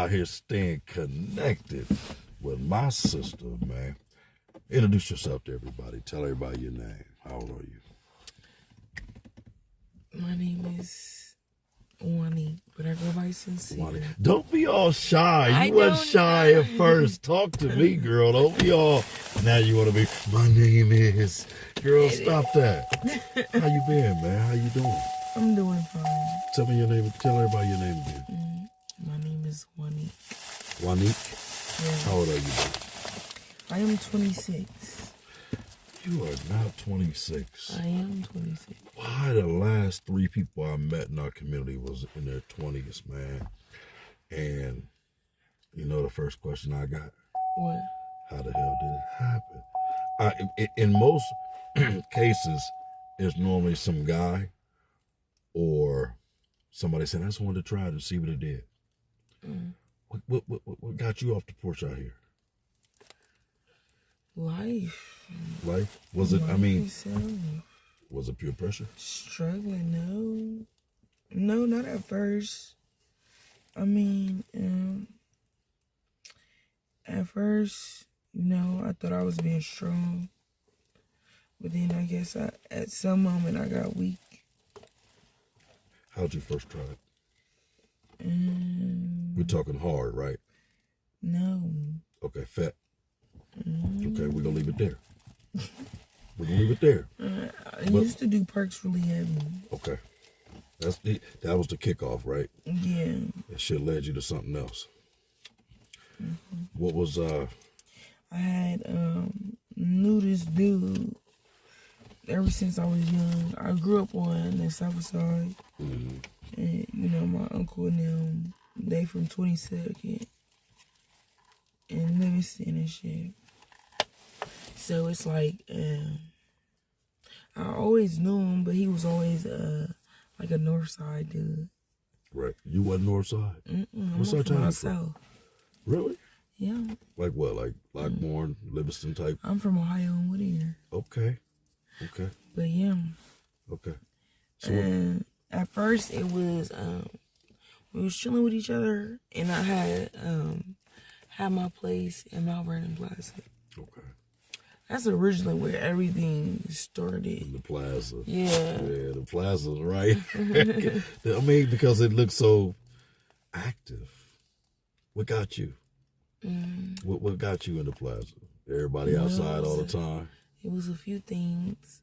out here staying connected with my sister, man. Introduce yourself to everybody. Tell everybody your name. How old are you? My name is Wani, but I go by Sincere. Wani. Don't be all shy. You wasn't shy at first. Talk to me, girl. Don't be all, now you want to be, my name is. Girl, stop that. How you been, man? How you doing? I'm doing fine. Tell me your name. Tell everybody your name again. My name is Wani. Wani? Yeah. How old are you? I am 26. You are now 26. I am 26. Why the last 3 people I met in our community was in their 20s, man? And you know the first question I got? What? How the hell did it happen? In most cases, it's normally some guy or somebody saying, I just wanted to try it and see what it did. What got you off the porch out here? Life. Life? Was it, Itself. Was it pure pressure? Struggling, no. No, not at first. At first, I thought I was being strong. But then I guess at some moment I got weak. How'd you first try it? We're talking hard, right? No. Okay, fat. Okay, we're going to leave it there. We're going to leave it there. I used to do perks really heavy. Okay. That was the kickoff, right? Yeah. That shit led you to something else. What was, I had knew this dude ever since I was young. I grew up on the South Side. And, my uncle and them, they from 22nd and Livingston and shit. So it's like, I always knew him, but he was always like a North Side dude. Right. You wasn't North Side? What side town you from? Really? Yeah. Like what? Like Blackmore, Livingston type? I'm from Ohio and Whittier. Okay. But yeah. Okay. So at first it was, we was chilling with each other, and I had my place in Malvern and Plaza. Okay. That's originally where everything started. In the plaza. Yeah. Yeah, the plaza, right? Because it looks so active. What got you? What got you in the plaza? Everybody outside all the time? It was a few things.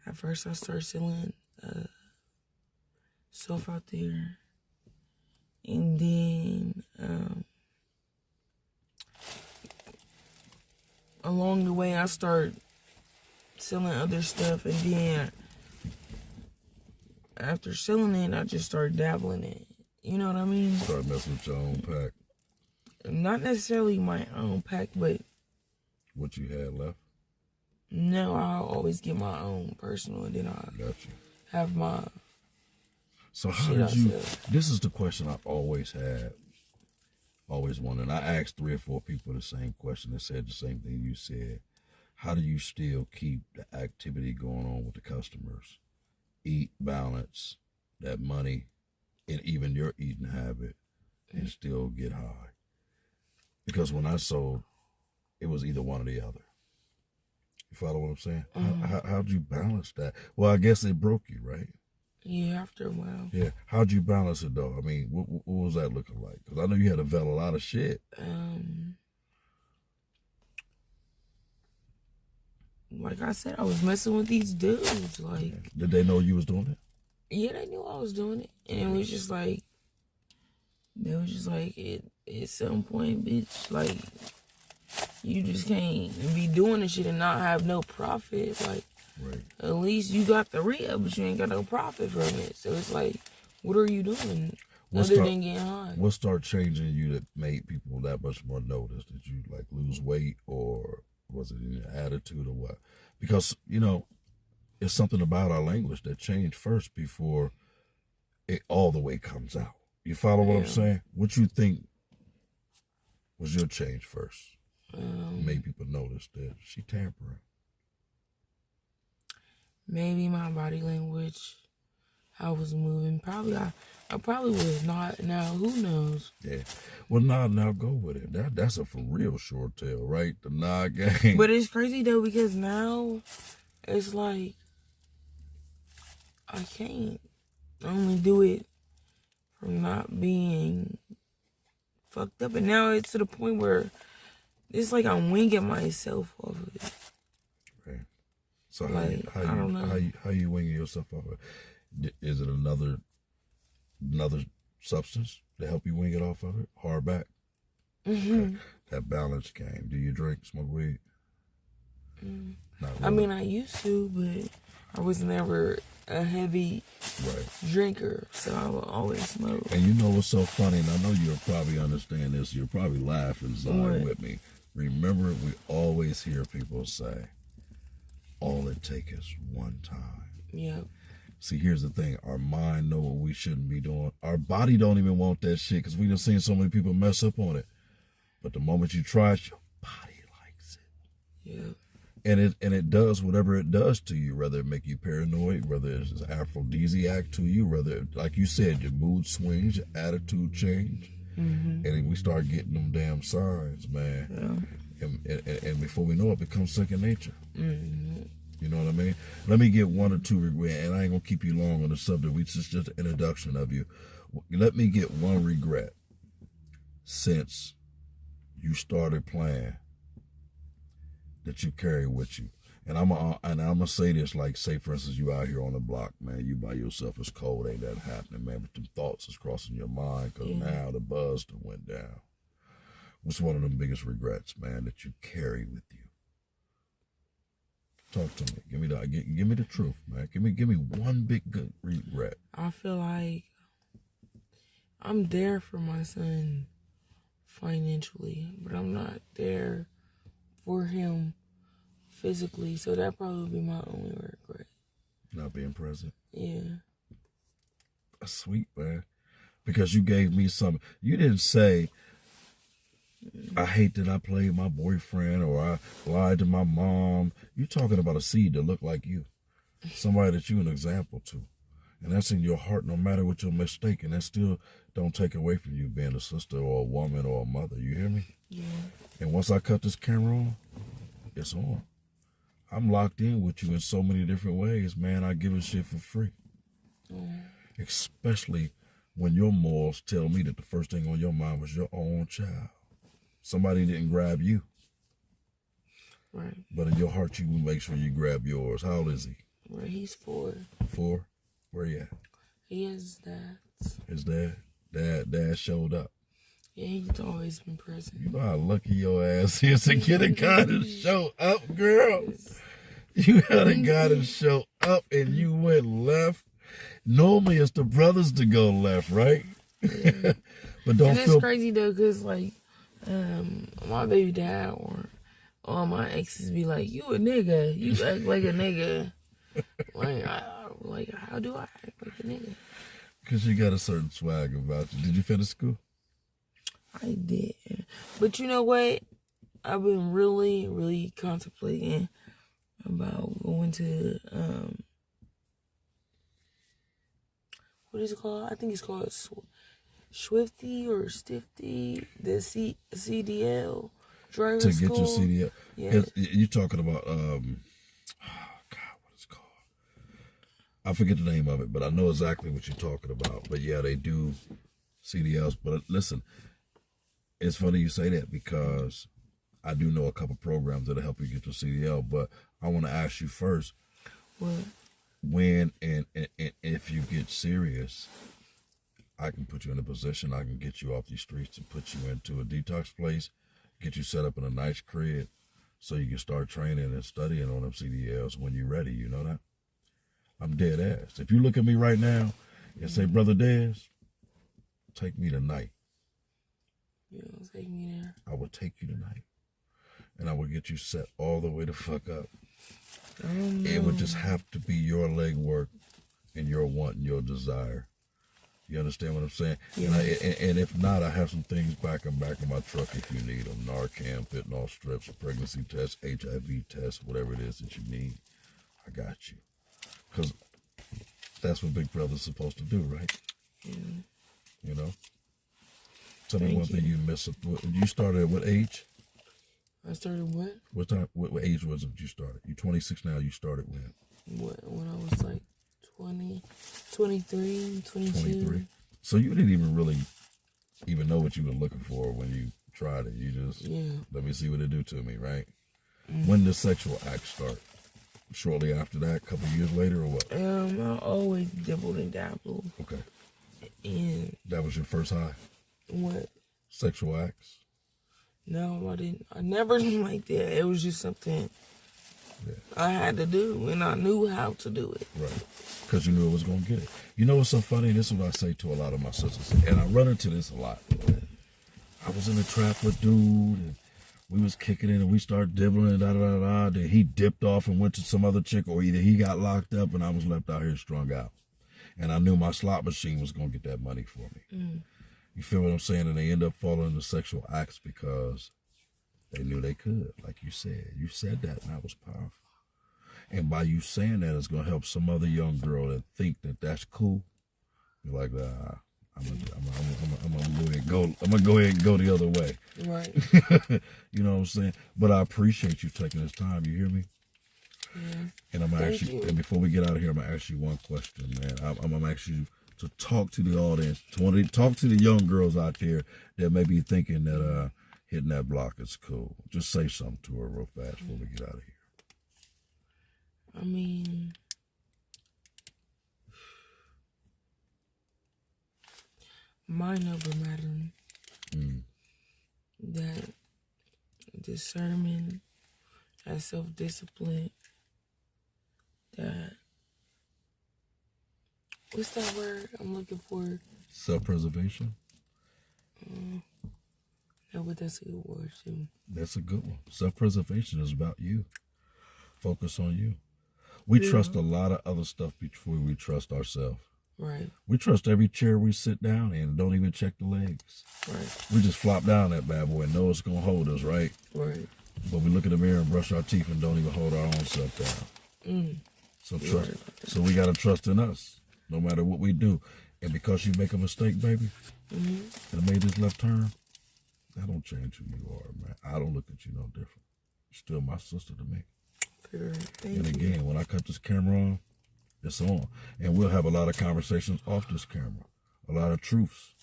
At first I started selling stuff out there. And then along the way I started selling other stuff, and then after selling it I just started dabbling in it. You know what I mean? Start messing with your own pack. Not necessarily my own pack, but what you had left? No, I always get my own personal, and then I have my. So how did you? This is the question I've always had, always wondered. And I asked 3 or 4 people the same question. They said the same thing you said. How do you still keep the activity going on with the customers? Eat, balance that money, and even your eating habit, and still get high. Because when I sold, it was either one or the other. You follow what I'm saying? How'd you balance that? Well, I guess it broke you, right? Yeah, after a while. Yeah. How'd you balance it, though? I mean, what was that looking like? Because I know you had to vet a lot of shit. Like I said, I was messing with these dudes. Like, did they know you was doing it? Yeah, they knew I was doing it. And it was just like, they was just like, at some point, bitch, like, you just can't be doing this shit and not have no profit. Like, at least you got the real, but you ain't got no profit from it. So it's like, what are you doing other than getting high? What started changing you that made people that much more notice? Did you, like, lose weight, or was it in your attitude, or what? Because, it's something about our language that changed first before it all the way comes out. You follow what I'm saying? What you think was your change first? Made people notice that she tampering. Maybe my body language, I was moving. Probably I probably would not. Now who knows? Yeah. Well, now go with it. That's a for real short tail, right? The nah game. But it's crazy though because now it's like I can't only do it from not being fucked up, and now it's to the point where it's like I'm winging myself off of it. Right. So Like, I don't know. how you winging yourself off of it? Is it another substance to help you wing it off of it? Hard back. Mm-hmm. That balance game. Do you drink, smoke weed? Not really. I mean, I used to, but I was never a heavy drinker, so I would always smoke. And you know what's so funny, and I know you'll probably understand this, you'll probably laugh and side with me. Remember, we always hear people say, all it takes is one time. Yep. See, here's the thing. Our mind know what we shouldn't be doing. Our body don't even want that shit because we done seen so many people mess up on it. But the moment you try it, your body likes it. Yep. And it does whatever it does to you, whether it make you paranoid, whether it's an aphrodisiac to you, whether, like you said, your mood swings, your attitude change. Mm-hmm. And we start getting them damn signs, man. Yeah. And before we know it, becomes second nature. Mm-hmm. You know what I mean? Let me get one or two regrets, and I ain't gonna keep you long on the subject. It's just an introduction of you. Let me get one regret since you started playing that you carry with you. And I'm gonna say this, like, say for instance, you out here on the block, man, you by yourself, it's cold, ain't that happening, man, but them thoughts is crossing your mind because now the buzz done went down. What's one of them biggest regrets, man, that you carry with you? Talk to me. Give me the truth, man. Give me one big good regret. I feel like I'm there for my son financially, but I'm not there for him physically. So that probably would be my only regret. Not being present. Yeah. That's sweet, man. Because you gave me something. You didn't say, I hate that I played my boyfriend or I lied to my mom. You're talking about a seed that looked like you. Somebody that you're an example to. And that's in your heart no matter what your mistake. And that still don't take away from you being a sister or a woman or a mother. You hear me? Yeah. And once I cut this camera on, it's on. I'm locked in with you in so many different ways, man. I give a shit for free. Especially when your morals tell me that the first thing on your mind was your own child. Somebody didn't grab you. Right. But in your heart, you will make sure you grab yours. How old is he? Well, he's 4. 4? Where he at? He is that. His dad? Dad showed up. Yeah, he's always been present. You know how lucky your ass is to get a guy to show up, girl. You had a guy to show up and you went left. Normally it's the brothers to go left, right? Yeah. But don't and feel it's crazy though, cause like my baby dad or all my exes be like, "You a nigga? You act like a nigga." Like, how do I act like a nigga? Because you got a certain swag about you. Did you finish school? I did, but you know what? I've been really, really contemplating about going to what is it called? I think it's called Swifty or Stifty, the CDL driver to school. get your CDL. Yeah. You're talking about what is it called? I forget the name of it, but I know exactly what you're talking about. But yeah, they do CDLs. But listen, it's funny you say that because I do know a couple programs that'll help you get your CDL. But I want to ask you first, What? When and if you get serious, I can put you in a position, I can get you off these streets and put you into a detox place, get you set up in a nice crib so you can start training and studying on them CDLs when you're ready. You know that? I'm dead ass. If you look at me right now and say, Brother Dez, take me tonight. You don't take me there. I will take you tonight. And I will get you set all the way the fuck up. It would just have to be your leg work and your want and your desire. You understand what I'm saying? Yeah. And if not, I have some things back in my truck if you need them. Narcan, fentanyl strips, a pregnancy test, HIV test, whatever it is that you need. I got you. Because That's what Big Brother's supposed to do, right? Yeah. You know? Tell me one thing you miss. You started at what age? I started what? What time? What age was it you started? You're 26 now. You started when? When I was like 20, 23, 22. 23. So you didn't even really even know what you were looking for when you tried it. You just, let me see what it do to me, right? Mm-hmm. When did sexual act start? Shortly after that, a couple of years later, or what? I always dibbled and dabbled. Okay. And that was your first high? What? Sexual acts? No, I didn't. I never liked that. It was just something I had to do, and I knew how to do it. Right. Because you knew it was going to get it. You know what's so funny? This is what I say to a lot of my sisters, and I run into this a lot. I was in a trap with dude, and we was kicking it, and we started dibbling, and da-da-da-da. Then he dipped off and went to some other chick, or either he got locked up, and I was left out here strung out. And I knew my slot machine was going to get that money for me. Mm. You feel what I'm saying? And they end up falling into sexual acts because they knew they could, like you said. You said that, and that was powerful. And by you saying that, it's going to help some other young girl that think that that's cool. You're like, I'm gonna go ahead and go the other way. Right. You know what I'm saying? But I appreciate you taking this time. You hear me? Yeah. And I'm gonna ask you. And before we get out of here, I'm gonna ask you one question, man. I'm gonna ask you to talk to the audience, to talk to the young girls out there that may be thinking that hitting that block is cool. Just say something to her real fast before we get out of here. I mean, mind over matter. That discernment, that self-discipline, that, what's that word I'm looking for? Self-preservation? No, but that's a good word too. That's a good one. Self-preservation is about you. Focus on you. We trust a lot of other stuff before we trust ourselves. Right. We trust every chair we sit down in and don't even check the legs. Right. We just flop down that bad boy and know it's going to hold us, right? Right. But we look in the mirror and brush our teeth and don't even hold our own self down. So trust. So we got to trust in us, no matter what we do. And because you make a mistake, baby, and I made this left turn, that don't change who you are, man. I don't look at you no different. You're still my sister to me. And again, when I cut this camera on, it's on. And we'll have a lot of conversations off this camera, a lot of truths.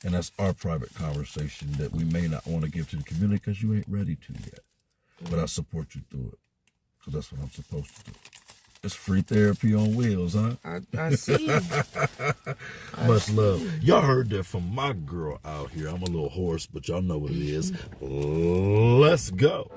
And that's our private conversation that we may not want to give to the community because you ain't ready to yet. But I support you through it because that's what I'm supposed to do. It's free therapy on wheels, huh? I see. Much love. Y'all heard that from my girl out here. I'm a little hoarse, but y'all know what it is. Let's go.